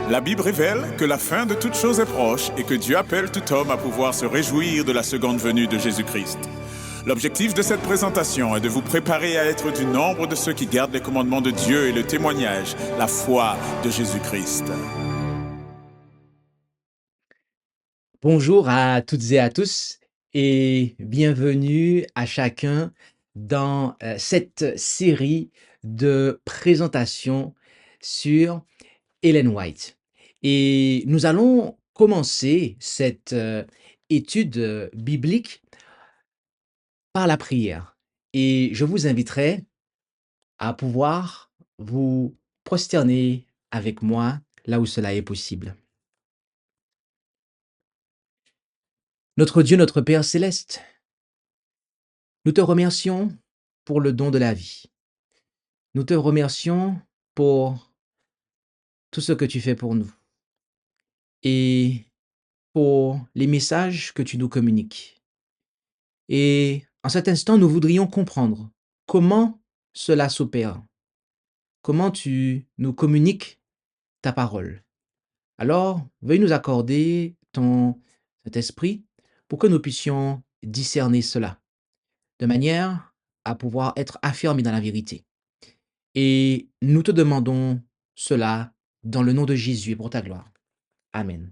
La Bible révèle que la fin de toute chose est proche et que Dieu appelle tout homme à pouvoir se réjouir de la seconde venue de Jésus-Christ. L'objectif de cette présentation est de vous préparer à être du nombre de ceux qui gardent les commandements de Dieu et le témoignage, la foi de Jésus-Christ. Bonjour à toutes et à tous et bienvenue à chacun dans cette série de présentations sur Ellen White. Et nous allons commencer cette étude biblique par la prière. Et je vous inviterai à pouvoir vous prosterner avec moi là où cela est possible. Notre Dieu, notre Père céleste, nous te remercions pour le don de la vie. Nous te remercions pour tout ce que tu fais pour nous et pour les messages que tu nous communiques. Et en cet instant, nous voudrions comprendre comment cela s'opère, comment tu nous communiques ta parole. Alors, veuille nous accorder ton Saint-Esprit pour que nous puissions discerner cela, de manière à pouvoir être affermis dans la vérité. Et nous te demandons cela dans le nom de Jésus et pour ta gloire. Amen.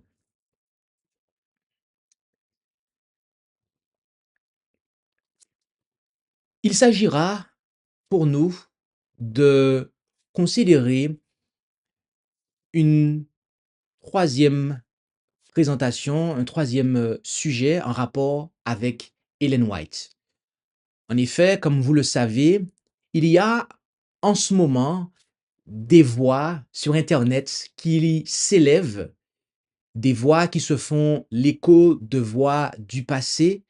Il s'agira pour nous de considérer une troisième présentation, un troisième sujet en rapport avec Ellen White. En effet, comme vous le savez, il y a en ce moment des voix sur Internet qui s'élèvent, des voix qui se font l'écho de voix du passé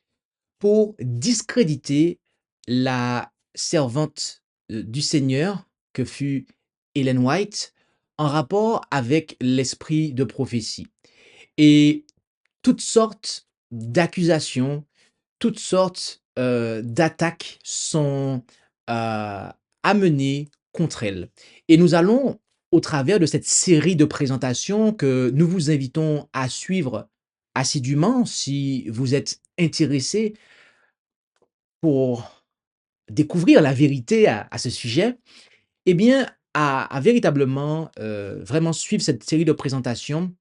pour discréditer la servante du Seigneur que fut Ellen White en rapport avec l'esprit de prophétie. Et toutes sortes d'accusations, toutes sortes d'attaques sont amenées contre elle. Et nous allons, au travers de cette série de présentations que nous vous invitons à suivre assidûment si vous êtes intéressé pour découvrir la vérité à ce sujet, eh bien, à véritablement vraiment suivre cette série de présentations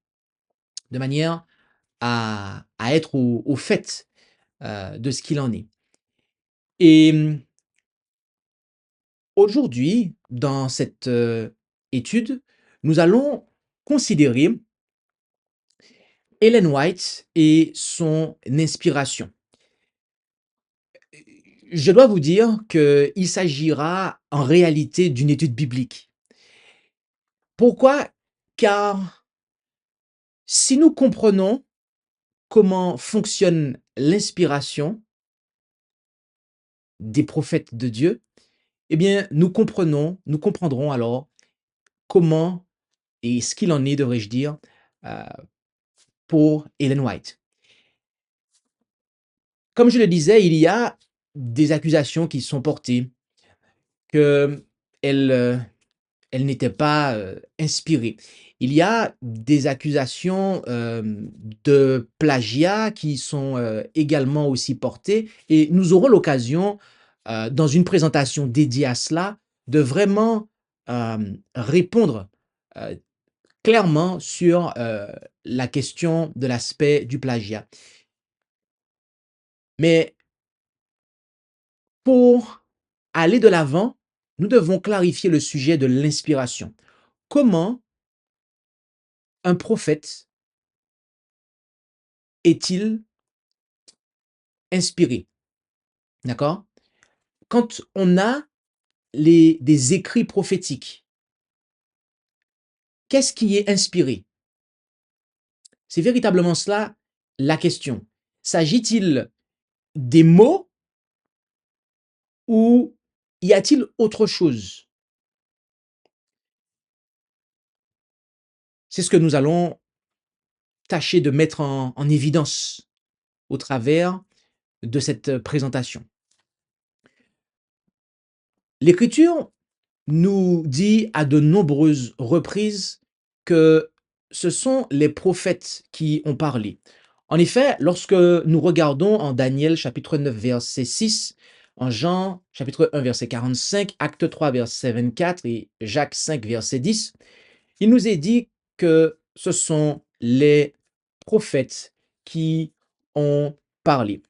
de manière à être au fait de ce qu'il en est. Et aujourd'hui, dans cette étude, nous allons considérer Ellen White et son inspiration. Je dois vous dire qu'il s'agira en réalité d'une étude biblique. Pourquoi? Car si nous comprenons comment fonctionne l'inspiration des prophètes de Dieu, eh bien, nous comprendrons alors comment et ce qu'il en est, devrais-je dire, euh, pour Ellen White. Comme je le disais, il y a des accusations qui sont portées, qu'elle elle n'était pas inspirée. Il y a des accusations de plagiat qui sont également aussi portées et nous aurons l'occasion, dans une présentation dédiée à cela, de vraiment répondre euh, clairement sur la question de l'aspect du plagiat. Mais pour aller de l'avant, nous devons clarifier le sujet de l'inspiration. Comment un prophète est-il inspiré? D'accord? Quand on a des écrits prophétiques, qu'est-ce qui est inspiré? C'est véritablement cela la question. S'agit-il des mots ou y a-t-il autre chose? C'est ce que nous allons tâcher de mettre en évidence au travers de cette présentation. L'Écriture nous dit à de nombreuses reprises que ce sont les prophètes qui ont parlé. En effet, lorsque nous regardons en Daniel chapitre 9 verset 6, en Jean chapitre 1 verset 45, Acte 3 verset 24 et Jacques 5 verset 10, il nous est dit que ce sont les prophètes qui ont parlé.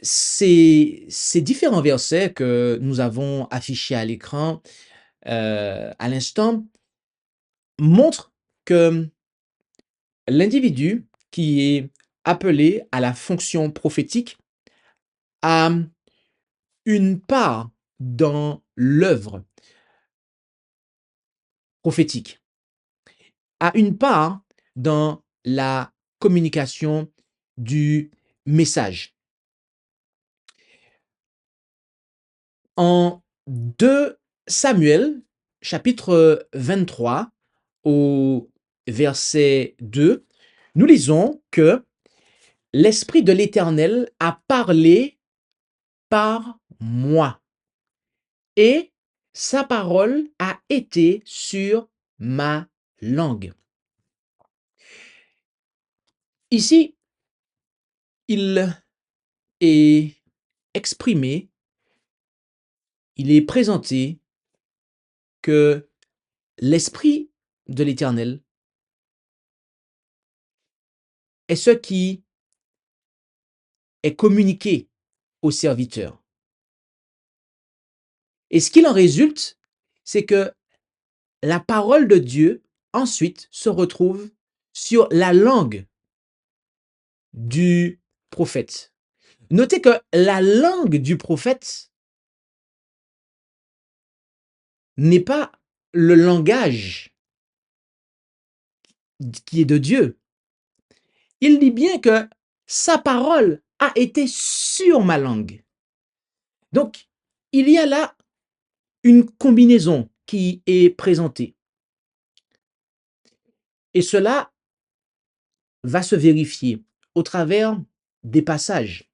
Ces différents versets que nous avons affichés à l'écran à l'instant montrent que l'individu qui est appelé à la fonction prophétique a une part dans l'œuvre prophétique, a une part dans la communication du message. En 2 Samuel, chapitre 23, au verset 2, nous lisons que l'Esprit de l'Éternel a parlé par moi et sa parole a été sur ma langue. Ici, il est exprimé, il est présenté que l'Esprit de l'Éternel est ce qui est communiqué au serviteur. Et ce qu'il en résulte, c'est que la parole de Dieu ensuite se retrouve sur la langue du prophète. Notez que la langue du prophète n'est pas le langage qui est de Dieu. Il dit bien que sa parole a été sur ma langue. Donc, il y a là une combinaison qui est présentée. Et cela va se vérifier au travers des passages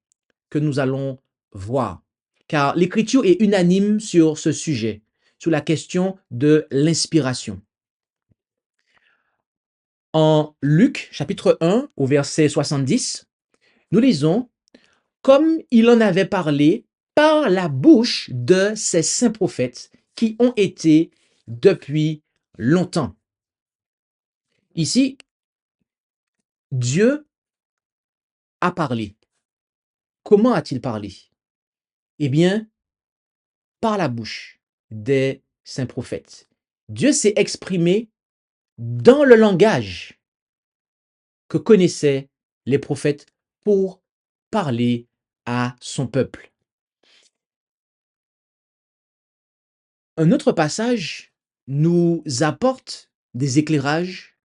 que nous allons voir. Car l'Écriture est unanime sur ce sujet, sur la question de l'inspiration. En Luc, chapitre 1, au verset 70, nous lisons « Comme il en avait parlé par la bouche de ces saints prophètes qui ont été depuis longtemps. » Ici, Dieu a parlé. Comment a-t-il parlé? Eh bien, par la bouche des saints prophètes. Dieu s'est exprimé dans le langage que connaissaient les prophètes pour parler à son peuple. Un autre passage nous apporte des éclairages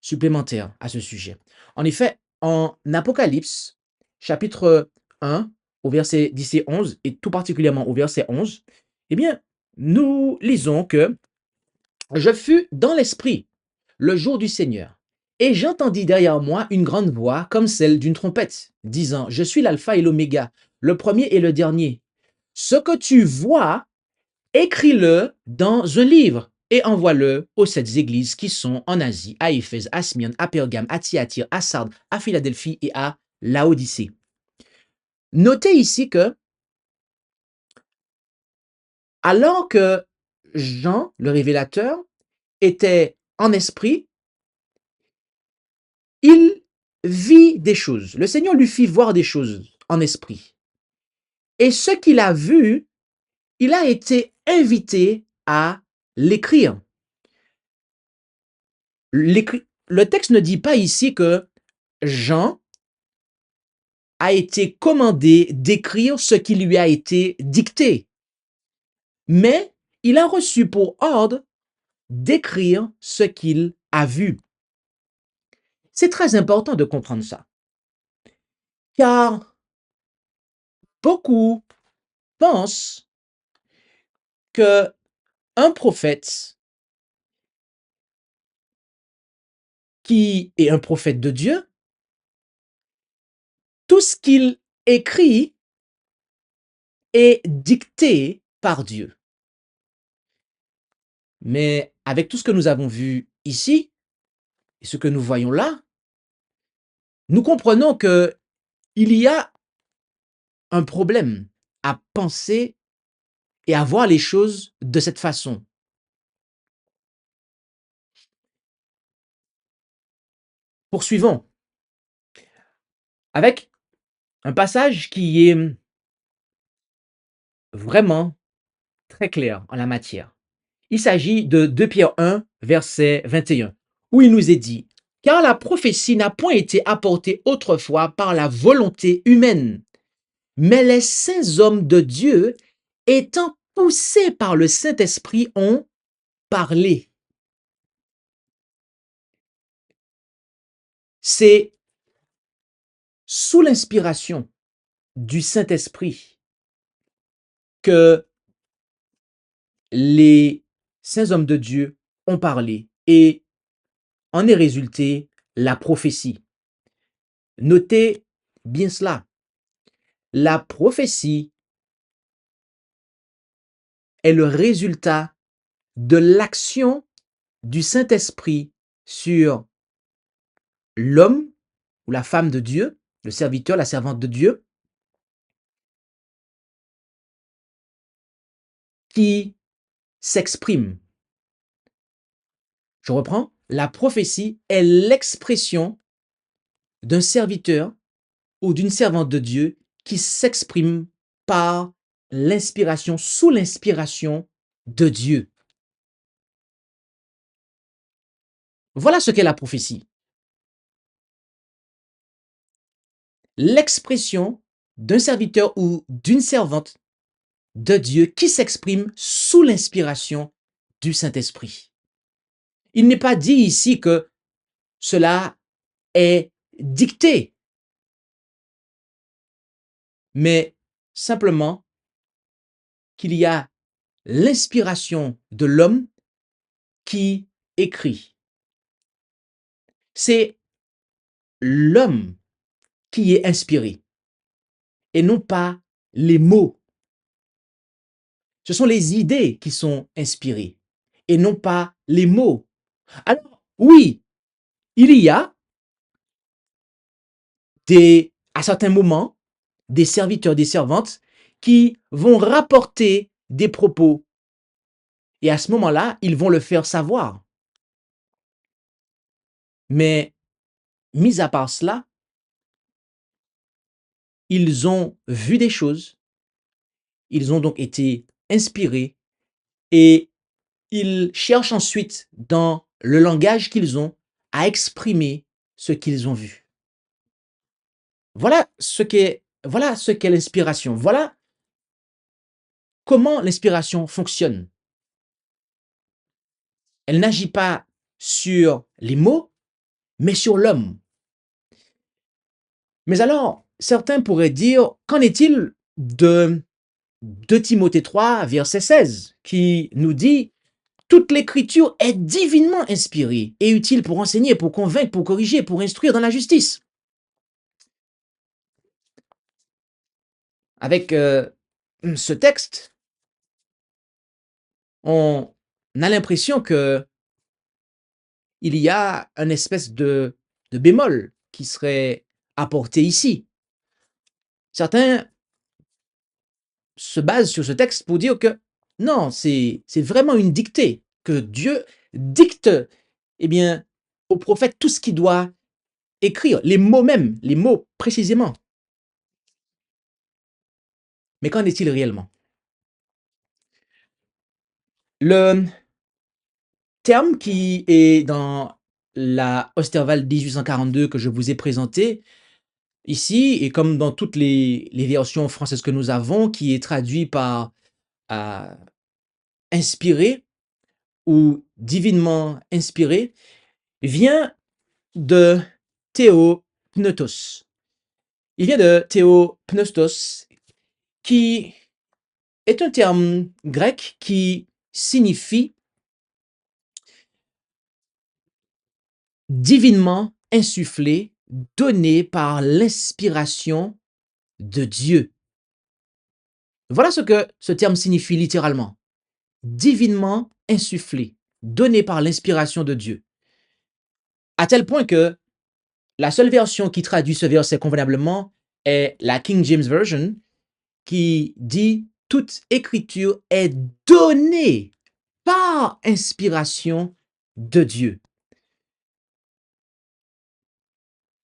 supplémentaires à ce sujet. En effet, en Apocalypse, chapitre 1, au verset 10 et 11, et tout particulièrement au verset 11, eh bien, nous lisons que « Je fus dans l'esprit le jour du Seigneur, et j'entendis derrière moi une grande voix comme celle d'une trompette, disant, je suis l'alpha et l'oméga, le premier et le dernier. Ce que tu vois, écris-le dans un livre et envoie-le aux 7 églises qui sont en Asie, à Éphèse, à Smyrne, à Pergame, à Thyatire, à Sardes, à Philadelphie et à Laodicée. » Notez ici que, alors que Jean, le révélateur, était en esprit, il vit des choses. Le Seigneur lui fit voir des choses en esprit. Et ce qu'il a vu, il a été invité à l'écrire. Le texte ne dit pas ici que Jean a été commandé d'écrire ce qui lui a été dicté, mais il a reçu pour ordre d'écrire ce qu'il a vu. C'est très important de comprendre ça, car beaucoup pensent que un prophète qui est un prophète de Dieu, tout ce qu'il écrit est dicté par Dieu. Mais avec tout ce que nous avons vu ici, et ce que nous voyons là, nous comprenons qu'il y a un problème à penser et à voir les choses de cette façon. Poursuivons avec un passage qui est vraiment très clair en la matière. Il s'agit de 2 Pierre 1, verset 21, où il nous est dit: car la prophétie n'a point été apportée autrefois par la volonté humaine, mais les saints hommes de Dieu, étant poussés par le Saint-Esprit, ont parlé. C'est sous l'inspiration du Saint-Esprit que les saints hommes de Dieu ont parlé et en est résulté la prophétie. Notez bien cela. La prophétie est le résultat de l'action du Saint-Esprit sur l'homme ou la femme de Dieu, le serviteur, la servante de Dieu, qui s'exprime. Je reprends. La prophétie est l'expression d'un serviteur ou d'une servante de Dieu qui s'exprime par l'inspiration, sous l'inspiration de Dieu. Voilà ce qu'est la prophétie. L'expression d'un serviteur ou d'une servante de Dieu qui s'exprime sous l'inspiration du Saint-Esprit. Il n'est pas dit ici que cela est dicté, mais simplement qu'il y a l'inspiration de l'homme qui écrit. C'est l'homme qui est inspiré et non pas les mots. Ce sont les idées qui sont inspirées et non pas les mots. Alors, oui, il y a à certains moments, des serviteurs, des servantes qui vont rapporter des propos. Et à ce moment-là, ils vont le faire savoir. Mais, mis à part cela, ils ont vu des choses, ils ont donc été inspirés et ils cherchent ensuite, dans le langage qu'ils ont, à exprimer ce qu'ils ont vu. Voilà ce qu'est l'inspiration. Voilà comment l'inspiration fonctionne. Elle n'agit pas sur les mots, mais sur l'homme. Mais alors, certains pourraient dire, qu'en est-il de 2 Timothée 3, verset 16, qui nous dit: toute l'écriture est divinement inspirée et utile pour enseigner, pour convaincre, pour corriger, pour instruire dans la justice. Avec ce texte, on a l'impression que il y a une espèce de bémol qui serait apporté ici. Certains se basent sur ce texte pour dire que non, c'est vraiment une dictée, que Dieu dicte, eh bien, au prophète tout ce qu'il doit écrire, les mots même, les mots précisément. Mais qu'en est-il réellement? Le terme qui est dans la Osterwald 1842 que je vous ai présenté ici, et comme dans toutes les versions françaises que nous avons, qui est traduit par inspiré ou divinement inspiré, vient de Theopneustos. Il vient de Theopneustos, qui est un terme grec qui signifie divinement insufflé, donné par l'inspiration de Dieu. Voilà ce que ce terme signifie littéralement. divinement insufflé, donné par l'inspiration de Dieu. À tel point que la seule version qui traduit ce verset convenablement est la King James Version, qui dit « Toute écriture est donnée par inspiration de Dieu ».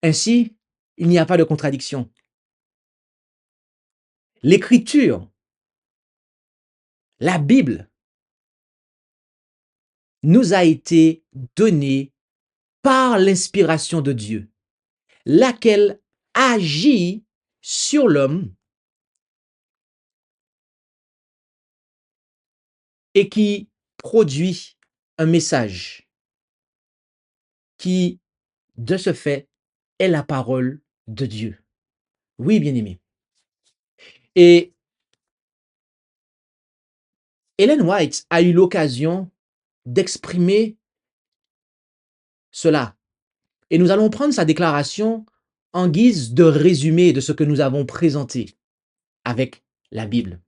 Ainsi, il n'y a pas de contradiction. L'écriture, la Bible, nous a été donnée par l'inspiration de Dieu, laquelle agit sur l'homme et qui produit un message qui, de ce fait, est la parole de Dieu. Oui, bien-aimé. Et Ellen White a eu l'occasion d'exprimer cela. Et nous allons prendre sa déclaration en guise de résumé de ce que nous avons présenté avec la Bible.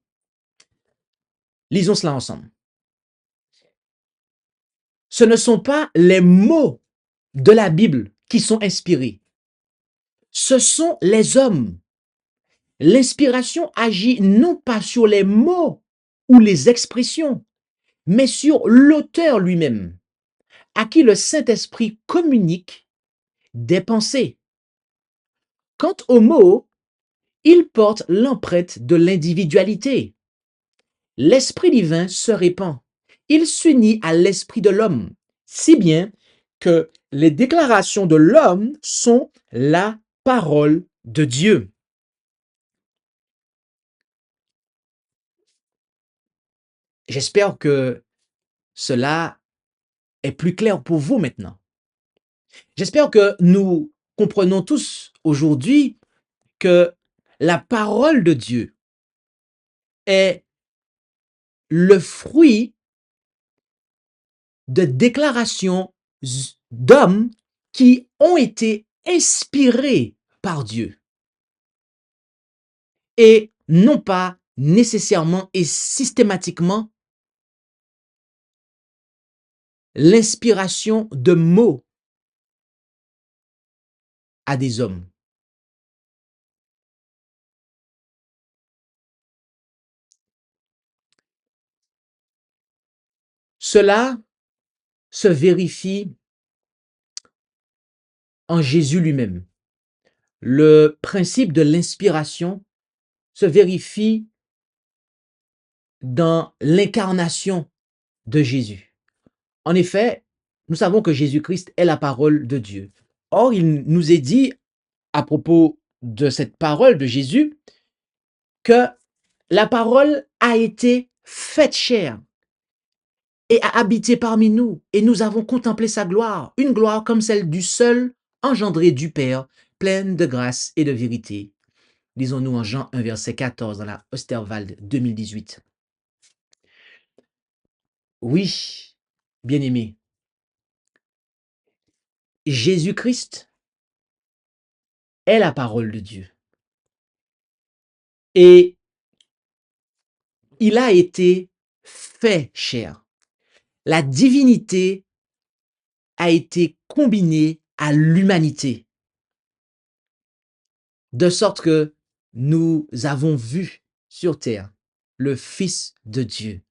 Lisons cela ensemble. Ce ne sont pas les mots de la Bible qui sont inspirés. Ce sont les hommes. L'inspiration agit non pas sur les mots ou les expressions, mais sur l'auteur lui-même, à qui le Saint-Esprit communique des pensées. Quant aux mots, ils portent l'empreinte de l'individualité. L'Esprit divin se répand. Il s'unit à l'esprit de l'homme, si bien que les déclarations de l'homme sont la parole de Dieu. J'espère que cela est plus clair pour vous maintenant. J'espère que nous comprenons tous aujourd'hui que la parole de Dieu est le fruit de déclarations d'hommes qui ont été inspirés par Dieu et non pas nécessairement et systématiquement l'inspiration de mots à des hommes. Cela se vérifie en Jésus lui-même. Le principe de l'inspiration se vérifie dans l'incarnation de Jésus. En effet, nous savons que Jésus-Christ est la parole de Dieu. Or, il nous est dit à propos de cette parole de Jésus que la parole a été faite chair et a habité parmi nous, et nous avons contemplé sa gloire, une gloire comme celle du seul engendré du Père, pleine de grâce et de vérité. Lisons-nous en Jean 1, verset 14 dans la Osterwald 2018. Oui, bien-aimé, Jésus-Christ est la parole de Dieu. Et il a été fait chair. La divinité a été combinée à l'humanité, de sorte que nous avons vu sur terre le Fils de Dieu.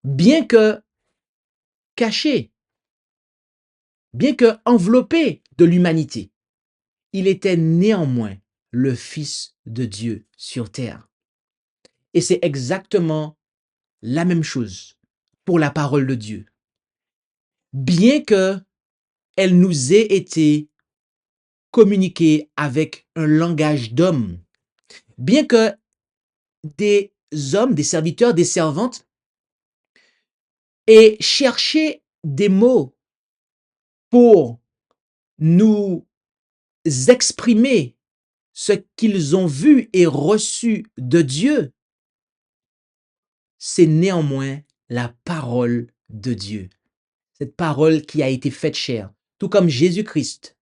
Bien que caché, bien que enveloppé de l'humanité, il était néanmoins le Fils de Dieu sur terre. Et c'est exactement la même chose pour la parole de Dieu. Bien que elle nous ait été communiquée avec un langage d'homme, bien que des hommes, des serviteurs, des servantes aient cherché des mots pour nous exprimer ce qu'ils ont vu et reçu de Dieu, c'est néanmoins la parole de Dieu. Cette parole qui a été faite chair, tout comme Jésus-Christ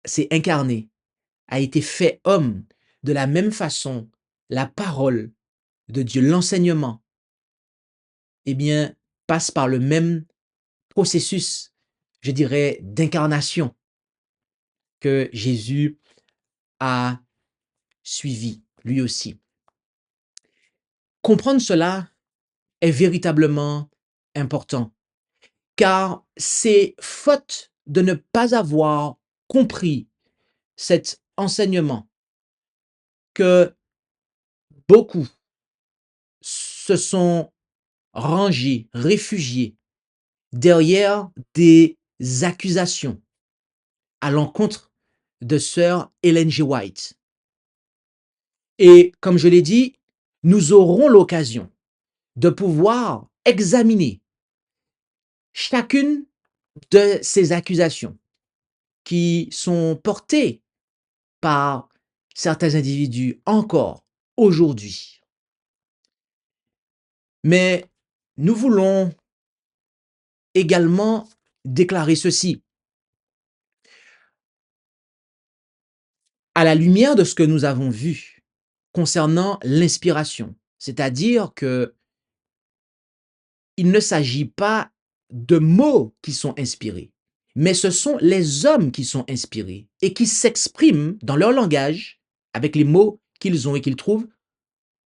s'est incarné, a été fait homme, de la même façon, la parole de Dieu, l'enseignement, eh bien, passe par le même processus, je dirais, d'incarnation que Jésus a suivi, lui aussi. Comprendre cela est véritablement important, car c'est faute de ne pas avoir compris cet enseignement que beaucoup se sont rangés, réfugiés derrière des accusations à l'encontre de sœur Ellen G. White. Et comme je l'ai dit, nous aurons l'occasion de pouvoir examiner chacune de ces accusations qui sont portées par certains individus encore aujourd'hui. Mais nous voulons également déclarer ceci. À la lumière de ce que nous avons vu concernant l'inspiration, c'est-à-dire que il ne s'agit pas de mots qui sont inspirés, mais ce sont les hommes qui sont inspirés et qui s'expriment dans leur langage avec les mots qu'ils ont et qu'ils trouvent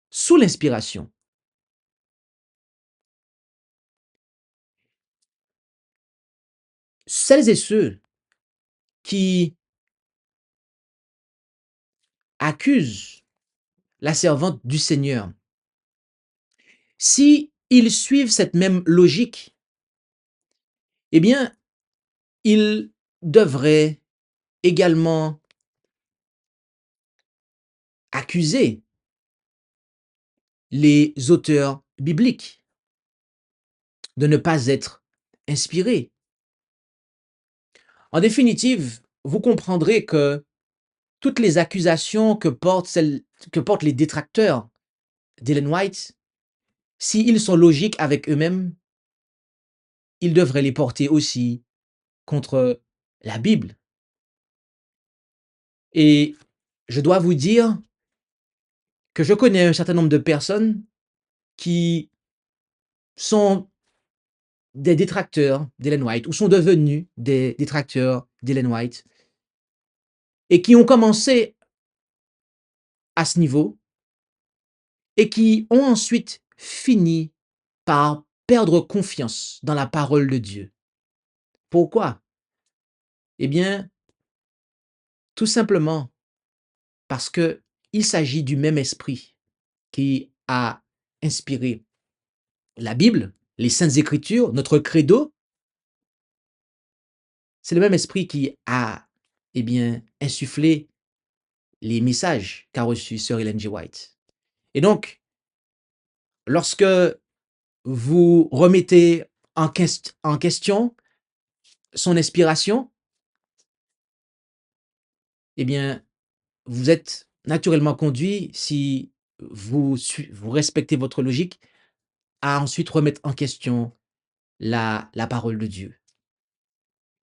sous l'inspiration. Celles et ceux qui accusent la servante du Seigneur, si ils suivent cette même logique, eh bien, ils devraient également accuser les auteurs bibliques de ne pas être inspirés. En définitive, vous comprendrez que toutes les accusations que portent les détracteurs d'Ellen White, s'ils sont logiques avec eux-mêmes, ils devraient les porter aussi contre la Bible. Et je dois vous dire que je connais un certain nombre de personnes qui sont des détracteurs d'Ellen White ou sont devenus des détracteurs d'Ellen White et qui ont commencé à ce niveau et qui ont ensuite fini par perdre confiance dans la parole de Dieu. Pourquoi? Eh bien, tout simplement parce que il s'agit du même esprit qui a inspiré la Bible, les Saintes Écritures, notre credo. C'est le même esprit qui a, eh bien, insufflé les messages qu'a reçus Sir Ellen G. White. Et donc, lorsque vous remettez en question son inspiration, eh bien, vous êtes naturellement conduit, si vous respectez votre logique, à ensuite remettre en question la parole de Dieu.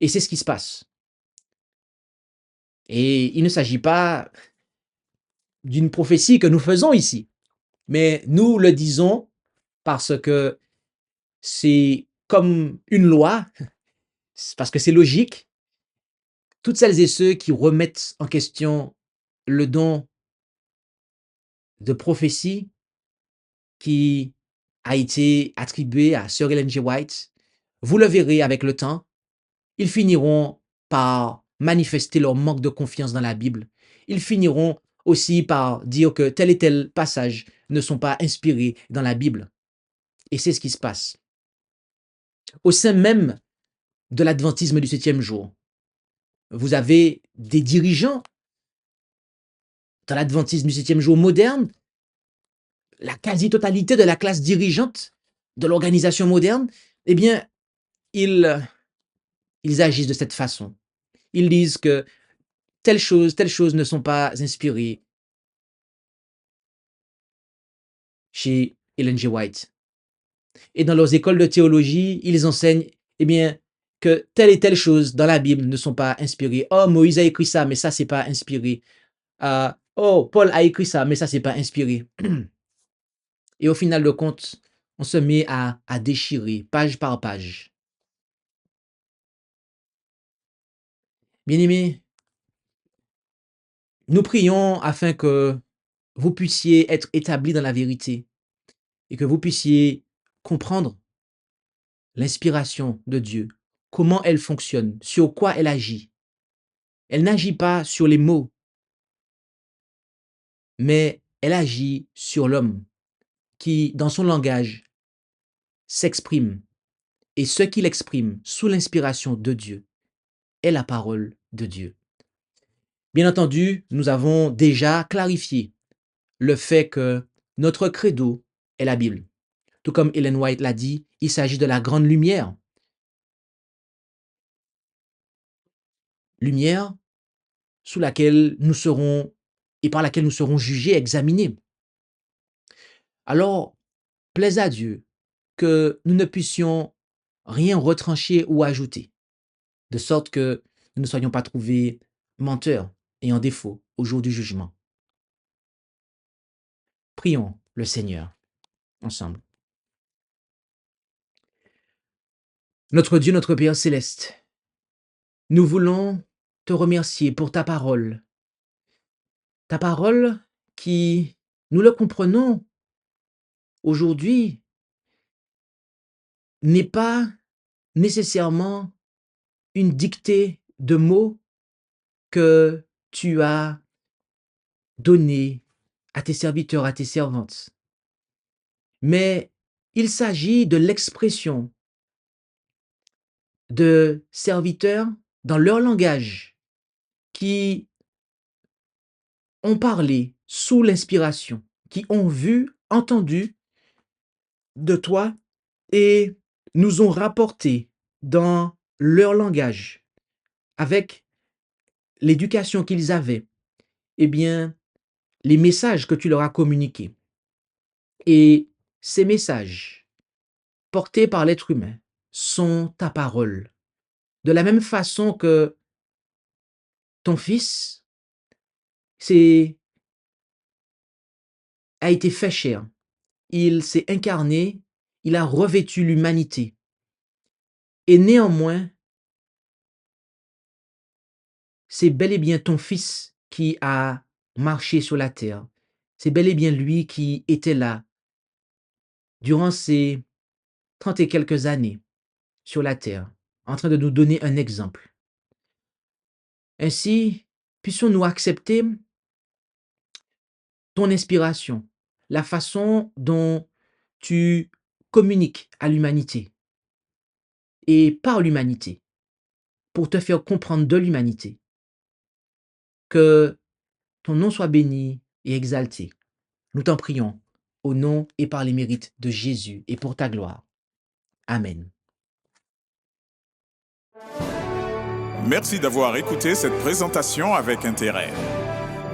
Et c'est ce qui se passe. Et il ne s'agit pas d'une prophétie que nous faisons ici, mais nous le disons parce que c'est comme une loi, parce que c'est logique. Toutes celles et ceux qui remettent en question le don de prophétie qui a été attribué à Sir Ellen G. White, vous le verrez avec le temps, ils finiront par manifester leur manque de confiance dans la Bible. Ils finiront aussi par dire que tel et tel passage ne sont pas inspirés dans la Bible. Et c'est ce qui se passe. Au sein même de l'adventisme du 7e jour, vous avez des dirigeants dans l'adventisme du 7e jour moderne, la quasi-totalité de la classe dirigeante de l'organisation moderne, eh bien, ils agissent de cette façon. Ils disent que telle chose ne sont pas inspirées chez Ellen G. White. Et dans leurs écoles de théologie, ils enseignent, eh bien, que telle et telle chose dans la Bible ne sont pas inspirées. Oh, Moïse a écrit ça, mais ça, c'est pas inspiré. Oh, Paul a écrit ça, mais ça, c'est pas inspiré. Et au final de compte, on se met à déchirer, page par page. Bien-aimés, nous prions afin que vous puissiez être établis dans la vérité et que vous puissiez comprendre l'inspiration de Dieu, comment elle fonctionne, sur quoi elle agit. Elle n'agit pas sur les mots, mais elle agit sur l'homme qui, dans son langage, s'exprime. Et ce qu'il exprime sous l'inspiration de Dieu est la parole de Dieu. Bien entendu, nous avons déjà clarifié le fait que notre credo est la Bible. Tout comme Ellen White l'a dit, il s'agit de la grande lumière. Lumière sous laquelle nous serons et par laquelle nous serons jugés, examinés. Alors, plaise à Dieu que nous ne puissions rien retrancher ou ajouter, de sorte que nous ne soyons pas trouvés menteurs et en défaut au jour du jugement. Prions le Seigneur ensemble. Notre Dieu, notre Père céleste, nous voulons te remercier pour ta parole qui, nous le comprenons aujourd'hui, n'est pas nécessairement une dictée de mots que tu as donnée à tes serviteurs, à tes servantes. Mais il s'agit de l'expression de serviteurs dans leur langage qui ont parlé sous l'inspiration, qui ont vu, entendu de toi et nous ont rapporté dans leur langage, avec l'éducation qu'ils avaient, eh bien, les messages que tu leur as communiqués. Et ces messages, portés par l'être humain, sont ta parole. De la même façon que ton Fils a été fait chair, il s'est incarné, il a revêtu l'humanité. Et néanmoins, c'est bel et bien ton Fils qui a marché sur la terre. C'est bel et bien lui qui était là durant ces 30 et quelques années sur la terre, en train de nous donner un exemple. Ainsi, puissions-nous accepter ton inspiration, la façon dont tu communiques à l'humanité et par l'humanité, pour te faire comprendre de l'humanité. Que ton nom soit béni et exalté. Nous t'en prions, au nom et par les mérites de Jésus et pour ta gloire. Amen. Merci d'avoir écouté cette présentation avec intérêt.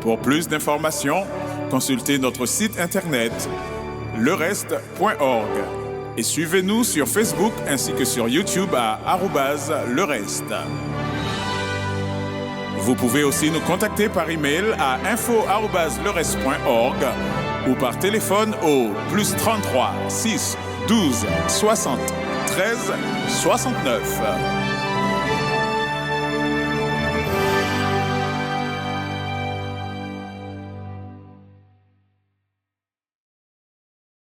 Pour plus d'informations, consultez notre site internet lereste.org et suivez-nous sur Facebook ainsi que sur YouTube à @lereste. Vous pouvez aussi nous contacter par email à info@lereste.org ou par téléphone au +33 6 12 60 13 69.